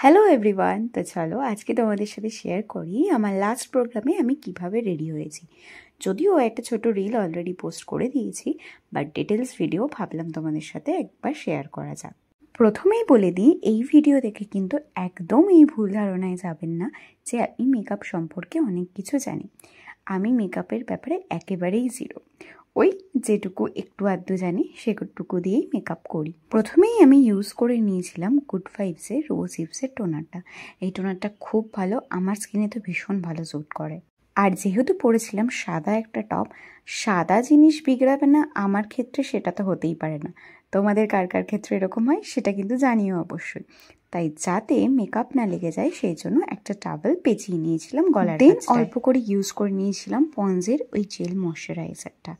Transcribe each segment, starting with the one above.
Hello everyone, তো চলো আজকে তোমাদের সাথে শেয়ার করি আমার লাস্ট প্রোগ্রামে আমি কিভাবে রেডি হয়েছি। যদিও একটা ছোট রিল অলরেডি পোস্ট করে দিয়েছি, বাট ডিটেলস ভিডিও ভাবলাম তোমাদের সাথে একবার শেয়ার করা যাক। প্রথমেই বলে দিই, এই ভিডিও দেখে কিন্তু একদম এই ভুল ধারণায় যাবেন না যে আমি মেকআপ সম্পর্কে অনেক কিছু জানি। আমি মেকআপের ব্যাপারে একেবারেই জিরো। ওই যেটুকু একটু আধটু জানি সেটুকু দিয়েই মেকআপ করি। প্রথমেই আমি ইউজ করে নিয়েছিলাম গুড ভাইবসের রোজ হিপসের টোনারটা। এই টোনারটা খুব ভালো, আমার স্কিনে তো ভীষণ ভালো স্যুট করে। আর যেহেতু পরেছিলাম সাদা একটা টপ, সাদা জিনিস বিগড়াবে না আমার ক্ষেত্রে সেটা তো হতেই পারে না। তোমাদের কার কার ক্ষেত্রে এরকম হয় সেটা কিন্তু জানিও অবশ্যই। তাই যাতে মেকআপ না লেগে যায় সেই জন্য একটা টাওয়েল পেঁচিয়ে নিয়েছিলাম গলার। দেন অল্প করে ইউজ করে নিয়েছিলাম পন্ডসের ওই জেল ময়শ্চারাইজারটা।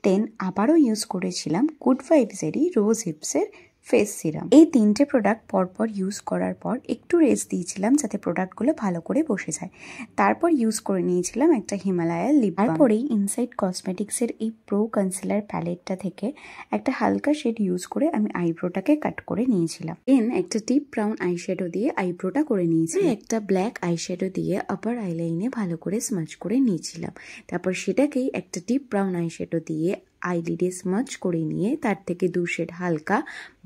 দেন আবারও ইউজ করেছিলাম গুড ভাইবসেরই রোজ হিপসের ফেস সিরাম। এই তিনটে প্রোডাক্ট পরপর ইউজ করার পর একটু রেস্ট দিয়েছিলাম যাতে প্রোডাক্টগুলো ভালো করে বসে যায়। তারপর ইউজ করে নিয়েছিলাম একটা হিমালয়ার লিপ বাম। তারপরেই ইনসাইড কসমেটিক্সের এই প্রো কনসিলার প্যালেটটা থেকে একটা হালকা শেড ইউজ করে আমি আইব্রোটাকে কাট করে নিয়েছিলাম। দেন একটা ডিপ ব্রাউন আইশ্যাডো দিয়ে আইব্রোটা করে নিয়েছি। একটা ব্ল্যাক আইশ্যাডো দিয়ে আপার আইলাইনে ভালো করে স্মাচ করে নিয়েছিলাম। তারপর সেটাকেই একটা ডিপ ব্রাউন আইশ্যাডো দিয়ে আইলিডে স্মাচ করে নিয়ে তার থেকে 2 শেড হালকা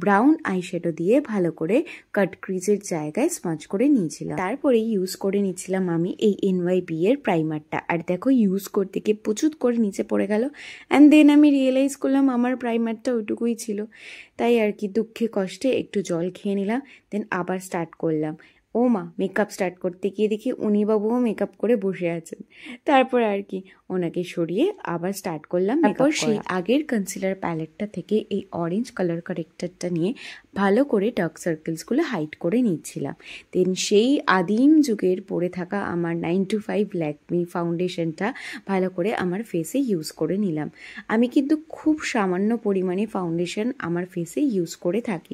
ব্রাউন আইশ্যাডো দিয়ে ভালো করে কাট ক্রিজের জায়গায় স্মাচ করে নিয়েছিলাম। তারপরে ইউজ করে নিয়েছিলাম আমি এই NYB এর প্রাইমারটা। আর দেখো ইউজ করতে গিয়ে প্রচুর করে নিচে পড়ে গেল। অ্যান্ড দেন আমি রিয়েলাইজ করলাম আমার প্রাইমারটা ওইটুকুই ছিল। তাই আর কি দুঃখে কষ্টে একটু জল খেয়ে নিলাম। দেন আবার স্টার্ট করলাম। ও মা, মেকআপ স্টার্ট করতে গিয়ে দেখি উনিবাবুও মেকআপ করে বসে আছেন। তারপর আর কি ওনাকে সরিয়ে আবার স্টার্ট করলাম। তারপর সেই আগের কনসিলার প্যালেটটা থেকে এই অরেঞ্জ কালার কারেক্টারটা নিয়ে ভালো করে ডার্ক সার্কেলসগুলো হাইড করে নিচ্ছিলাম। দেন সেই আদিম যুগের পরে থাকা আমার 925 ল্যাকমি ফাউন্ডেশনটা ভালো করে আমার ফেসে ইউজ করে নিলাম। আমি কিন্তু খুব সামান্য পরিমাণে ফাউন্ডেশন আমার ফেসে ইউজ করে থাকি।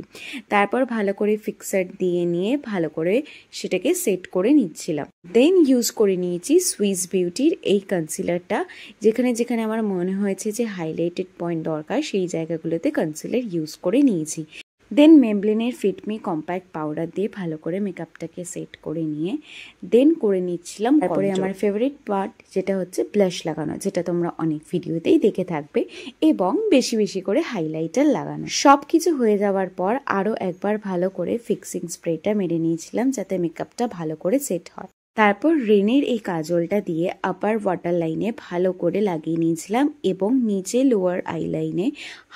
তারপর ভালো করে ফিক্সার দিয়ে নিয়ে ভালো করে সেটাকে সেট করে নিচ্ছিলাম। দেন ইউজ করে নিয়েছি সুইস বিউটির এই কনসিলারটা। যেখানে যেখানে আমার মনে হয়েছে যে হাইলাইটেড পয়েন্ট দরকার সেই জায়গাগুলোতে কনসিলার ইউজ করে নিয়েছি। দেন মেবলিনের ফিটমি কম্প্যাক্ট পাউডার দিয়ে ভালো করে মেকআপটাকে সেট করে নিয়ে দেন করে নিচ্ছিলাম। তারপরে আমার ফেভারিট পার্ট যেটা হচ্ছে ব্লাশ লাগানো, যেটা তোমরা অনেক ভিডিওতেই দেখে থাকবে, এবং বেশি বেশি করে হাইলাইটার লাগানো। সব কিছু হয়ে যাওয়ার পর আরও একবার ভালো করে ফিক্সিং স্প্রেটা মেরে নিয়েছিলাম যাতে মেকআপটা ভালো করে সেট হয়। তারপর রেনের এই কাজলটা দিয়ে আপার ওয়াটার লাইনে ভালো করে লাগিয়ে নিয়েছিলাম এবং নিচে লোয়ার আই লাইনে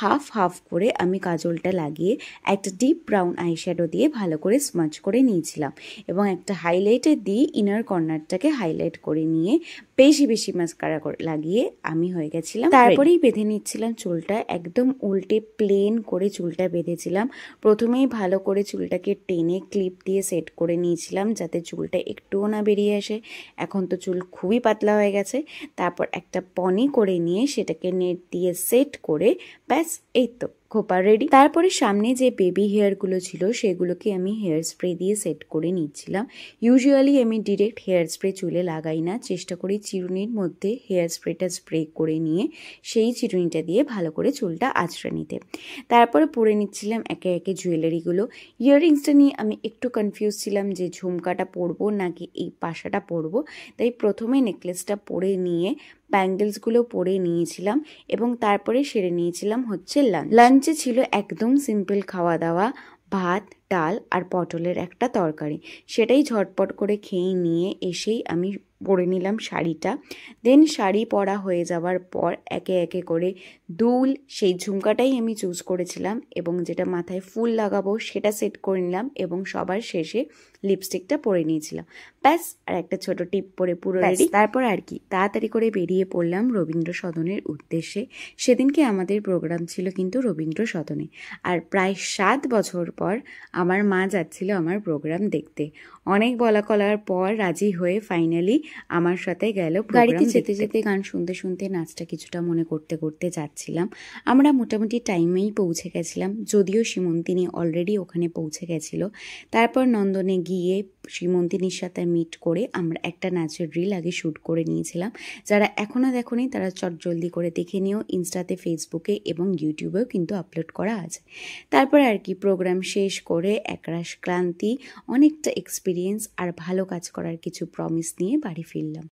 হাফ হাফ করে আমি কাজলটা লাগিয়ে একটা ডিপ ব্রাউন আইশ্যাডো দিয়ে ভালো করে স্মাচ করে নিয়েছিলাম এবং একটা হাইলাইটার দিয়ে ইনার কর্নারটাকে হাইলাইট করে নিয়ে বেশি বেশি মাস্কারা লাগিয়ে আমি হয়ে গেছিলাম। তারপরেই বেঁধে নিচ্ছিলাম চুলটা, একদম উল্টে প্লেন করে চুলটা বেঁধেছিলাম। প্রথমেই ভালো করে চুলটাকে টেনে ক্লিপ দিয়ে সেট করে নিয়েছিলাম যাতে চুলটা একটুও না বেরিয়ে আসে। এখন তো চুল খুবই পাতলা হয়ে গেছে। তারপর একটা পনি করে নিয়ে সেটাকে নেট দিয়ে সেট করে ব্যাস এই তো খোপা রেডি। তারপরে সামনে যে বেবি হেয়ারগুলো ছিল সেগুলোকে আমি হেয়ার স্প্রে দিয়ে সেট করে নিচ্ছিলাম। ইউজুয়ালি আমি ডিরেক্ট হেয়ার স্প্রে চুলে লাগাই না, চেষ্টা করি চিরুনির মধ্যে হেয়ার স্প্রেটা স্প্রে করে নিয়ে সেই চিরুনিটা দিয়ে ভালো করে চুলটা আঁচড়ে নিতে। তারপরে পরে নিচ্ছিলাম একে একে জুয়েলারিগুলো। ইয়াররিংসটা নিয়ে আমি একটু কনফিউজ ছিলাম যে ঝুমকাটা পরবো নাকি এই পাশাটা পরবো। তাই প্রথমে নেকলেসটা পরে নিয়ে ব্যাঙ্গেলসগুলো পরে নিয়েছিলাম এবং তারপরে সেরে নিয়েছিলাম হচ্ছে লাঞ্চে ছিল একদম সিম্পল খাওয়া দাওয়া, ভাত, ডাল আর পটলের একটা তরকারি। সেটাই ঝটপট করে খেয়ে নিয়ে এসেই আমি পরে নিলাম শাড়িটা। দেন শাড়ি পরা হয়ে যাওয়ার পর একে একে করে দুল, সেই ঝুমকাটাই আমি চুজ করেছিলাম এবং যেটা মাথায় ফুল লাগাবো সেটা সেট করে নিলাম এবং সবার শেষে লিপস্টিকটা পরে নিয়েছিলাম। ব্যাস, আর একটা ছোট টিপ পরে পুরো রেডি। তারপর আর কি তাড়াতাড়ি করে বেরিয়ে পড়লাম রবীন্দ্র সদনের উদ্দেশ্যে। সেদিনকে আমাদের প্রোগ্রাম ছিল কিন্তু রবীন্দ্র সদনে। আর প্রায় 7 বছর পর আমার মা যাচ্ছিল আমার প্রোগ্রাম দেখতে। অনেক বলা কলার পর রাজি হয়ে ফাইনালি আমার সাথে গেল। গাড়িতে যেতে যেতে গান শুনতে শুনতে নাচটা কিছুটা মনে করতে করতে যাচ্ছিলাম। আমরা মোটামুটি টাইমেই পৌঁছে গেছিলাম, যদিও সীমন্তিনী অলরেডি ওখানে পৌঁছে গেছিলো। তারপর নন্দনে গিয়ে সীমন্তিনীর সাথে মিট করে আমরা একটা নাচের রিল আগে শ্যুট করে নিয়েছিলাম। যারা এখনও দেখোনি তারা চটজলদি করে দেখে নিও। ইনস্টাতে, ফেসবুকে এবং ইউটিউবেও কিন্তু আপলোড করা আছে। তারপর আর কি প্রোগ্রাম শেষ করে একরাশ ক্লান্তি, অনেকটা এক্সপিরিয়েন্স আর ভালো কাজ করার কিছু প্রমিস নিয়ে বাড়ি ফিরলাম।